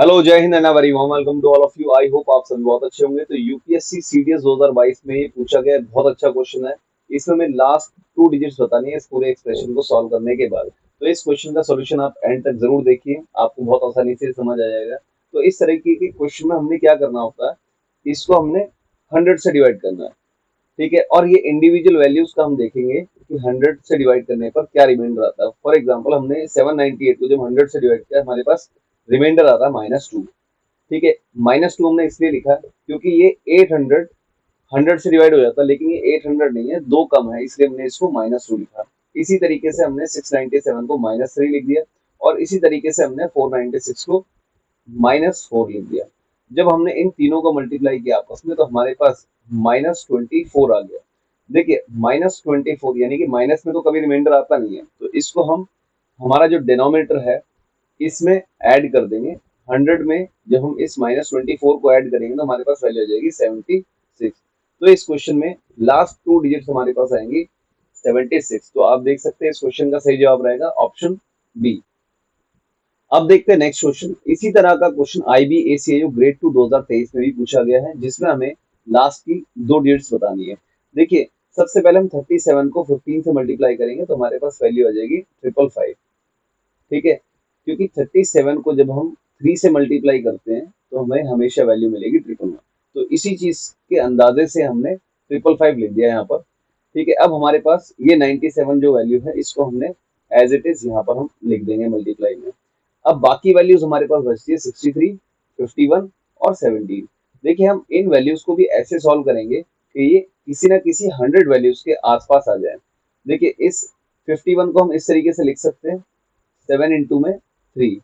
Hello, जय हिंद and very warm welcome to all of you. I hope आप सब बहुत अच्छे होंगे। तो यूपीएससी सीडीएस 2022 में ये पूछा गया है, बहुत अच्छा क्वेश्चन है। इसमें हमें लास्ट टू डिजिट्स बतानी है इस पूरे एक्सप्रेशन को सॉल्व करने के बाद। तो इस क्वेश्चन का सॉल्यूशन आप एंड तक जरूर देखिए, आपको बहुत आसानी से समझ आ जाएगा। तो इस तरीके के क्वेश्चन में हमने क्या करना होता है, इसको हमने 100 से डिवाइड करना है, ठीक है। और ये इंडिविजुअल वैल्यूज का हम देखेंगे कि 100 से डिवाइड करने पर क्या रिमाइंडर आता है। फॉर एग्जाम्पल, हमने 798 को जब 100 से डिवाइड किया, हमारे पास रिमाइंडर आता है -2, ठीक है। -2 हमने इसलिए लिखा क्योंकि ये 800 100 से डिवाइड हो जाता है, लेकिन ये 800 नहीं है, दो कम है, इसलिए हमने इसको -2 लिखा। इसी तरीके से हमने 697 को -3 लिख दिया, और इसी तरीके से हमने 496 को -4 लिख दिया। जब हमने इन तीनों को मल्टीप्लाई किया आपस में, तो हमारे पास -24 आ गया। देखिए, -24 यानी कि माइनस में तो कभी रिमाइंडर आता नहीं है, तो इसको हम हमारा जो डिनोमिनेटर है इसमें ऐड कर देंगे। 100 में जब हम इस -24 को ऐड करेंगे तो हमारे पास वैल्यू आ जाएगी 76। तो इस क्वेश्चन में लास्ट टू डिजिट्स हमारे पास आएंगी 76। तो आप देख सकते हैं इस क्वेश्चन का सही जवाब रहेगा ऑप्शन बी। अब देखते हैं नेक्स्ट क्वेश्चन। इसी तरह का क्वेश्चन IBACA जो ग्रेड 2 2023 में भी पूछा गया है, जिसमें हमें लास्ट की दो डिजिट्स बतानी है। देखिए, सबसे पहले हम 37 को 15 से मल्टीप्लाई करेंगे तो हमारे पास वैल्यू आ जाएगी 555, ठीक है। क्योंकि 37 को जब हम 3 से मल्टीप्लाई करते हैं तो हमें हमेशा वैल्यू मिलेगी 111। तो इसी चीज के अंदाजे से हमने 555 लिख दिया यहाँ पर, ठीक है। अब हमारे पास ये 97 जो वैल्यू है, इसको हमने एज इट इज यहाँ पर हम लिख देंगे मल्टीप्लाई में। अब बाकी वैल्यूज हमारे पास बचती है 63, 51 और 17। देखिए, हम इन वैल्यूज को भी ऐसे सॉल्व करेंगे कि ये किसी ना किसी 100 वैल्यूज के आसपास आ जाए। देखिए, इस 51 को हम इस तरीके से लिख सकते हैं, 7 इंटू में 3,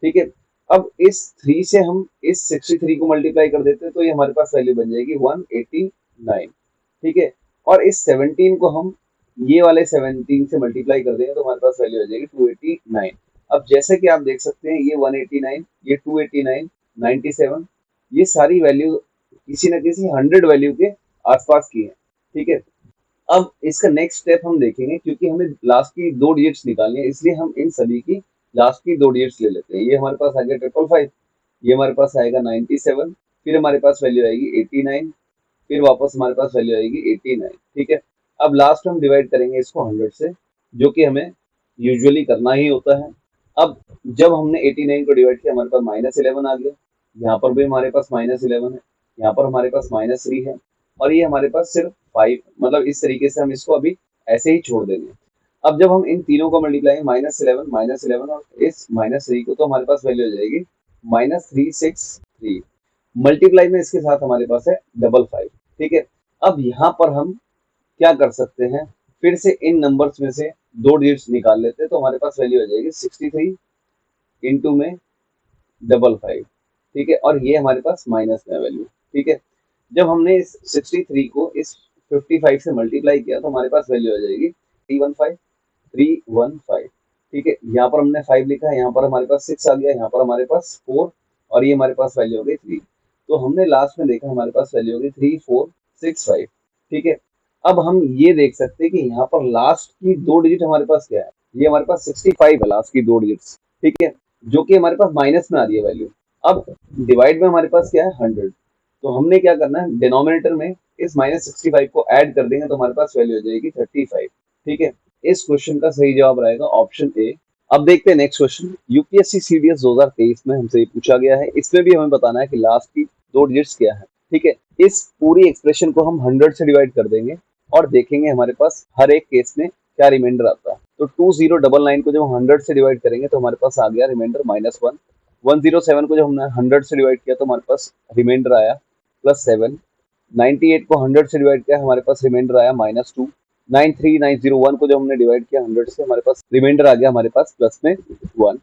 ठीक है। अब इस 3 से हम इस 63 को मल्टीप्लाई कर देते हैं तो ये हमारे पास वैल्यू बन जाएगी 189, ठीक है। और इस 17 को हम ये वाले 17 से मल्टीप्लाई कर देंगे तो हमारे पास वैल्यू आ जाएगी 289। अब जैसे कि आप देख सकते हैं, ये 189, ये 289, 97, ये सारी वैल्यू किसी न किसी 100 वैल्यू के आसपास की है, ठीक है। अब इसका नेक्स्ट स्टेप हम देखेंगे, क्योंकि हमें लास्ट की दो डिजिट्स निकालनी है, इसलिए हम इन सभी की लास्ट की दो डिजिट्स ले लेते हैं। ये हमारे पास आ गया 555, ये हमारे पास आएगा 97, फिर हमारे पास वैल्यू आएगी 89, फिर वापस हमारे पास वैल्यू आएगी 89, ठीक है। अब लास्ट हम डिवाइड करेंगे इसको 100 से, जो कि हमें यूजुअली करना ही होता है। अब जब हमने 89 को डिवाइड किया, हमारे पास -11 आ गया। यहाँ पर भी हमारे पास -11 है, यहाँ पर हमारे पास -3 है, और ये हमारे पास सिर्फ 5, मतलब इस तरीके से हम इसको अभी ऐसे ही छोड़ देंगे। अब जब हम इन तीनों को मल्टीप्लाई -11 और इस -3 को, तो हमारे पास वैल्यू आ जाएगी -363। मल्टीप्लाई में इसके साथ हमारे पास है 55, ठीक है। अब यहाँ पर हम क्या कर सकते हैं, फिर से इन नंबर्स में से दो डिजिट्स निकाल लेते हैं, तो हमारे पास वैल्यू आ जाएगी 63 इंटू में 55, ठीक है। और ये हमारे पास माइनस में वैल्यू, ठीक है। जब हमने इस 63 को इस 55 से मल्टीप्लाई किया तो हमारे पास वैल्यू आ जाएगी 315, ठीक है। यहाँ पर हमने 5 लिखा है, यहाँ पर हमारे पास 6 आ गया, यहाँ पर हमारे पास 4, और ये हमारे पास वैल्यू हो गई 3। तो हमने लास्ट में देखा हमारे पास वैल्यू हो गई 3465, ठीक है। अब हम ये देख सकते हैं कि यहाँ पर लास्ट की दो डिजिट हमारे पास क्या है, ये हमारे पास 65 है लास्ट की दो डिजिट्स, ठीक है, जो कि हमारे पास माइनस में आ रही है वैल्यू। अब डिवाइड में हमारे पास क्या है 100, तो हमने क्या करना है, डिनोमिनेटर में इस -65 को ऐड कर देंगे तो हमारे पास वैल्यू हो जाएगी 35, ठीक है। इस क्वेश्चन का सही जवाब रहेगा ऑप्शन ए। अब देखते हैं नेक्स्ट क्वेश्चन। यूपीएससी सीडीएस 2023 में हमसे पूछा गया है, इसमें भी हमें बताना है कि लास्ट की दो डिजिट्स क्या है, ठीक है। इस पूरी एक्सप्रेशन को हम 100 से डिवाइड कर देंगे और देखेंगे हमारे पास हर एक केस में क्या रिमाइंडर आता है। तो 2099 को जब हम 100 से डिवाइड करेंगे तो हमारे पास आ गया रिमाइंडर -1। 107 को जब हमने 100 से डिवाइड किया तो हमारे पास रिमाइंडर आया +7। 98 को 100 से डिवाइड किया, हमारे पास रिमाइंडर आया -2। 93901 को जब हमने डिवाइड किया 100 से, हमारे पास रिमाइंडर आ गया हमारे पास प्लस में 1।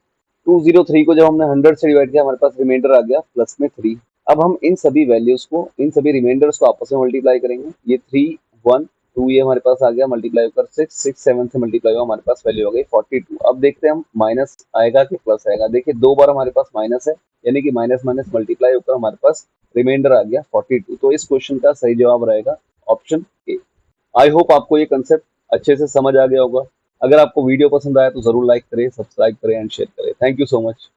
203 को जब हमने 100 से डिवाइड किया, हमारे पास रिमाइंडर आ गया प्लस में 3। अब हम इन सभी वैल्यूज को, इन सभी रिमाइंडर्स को आपस में मल्टीप्लाई करेंगे। ये 3, 1, 2 ये हमारे पास आ गया, मल्टीप्लाई होकर 6, 7 से मल्टीप्लाई हुआ, हमारे पास वैल्यू हो गई 42। अब देखते हैं हम माइनस आएगा कि प्लस आएगा। देखिए, दो बार हमारे पास माइनस है, यानी कि माइनस माइनस मल्टीप्लाई होकर हमारे पास रिमाइंडर आ गया 42। तो इस क्वेश्चन का सही जवाब रहेगा ऑप्शन ए। आई होप आपको ये कंसेप्ट अच्छे से समझ आ गया होगा। अगर आपको वीडियो पसंद आया तो जरूर लाइक करें, सब्सक्राइब करें एंड शेयर करें। Thank you so much.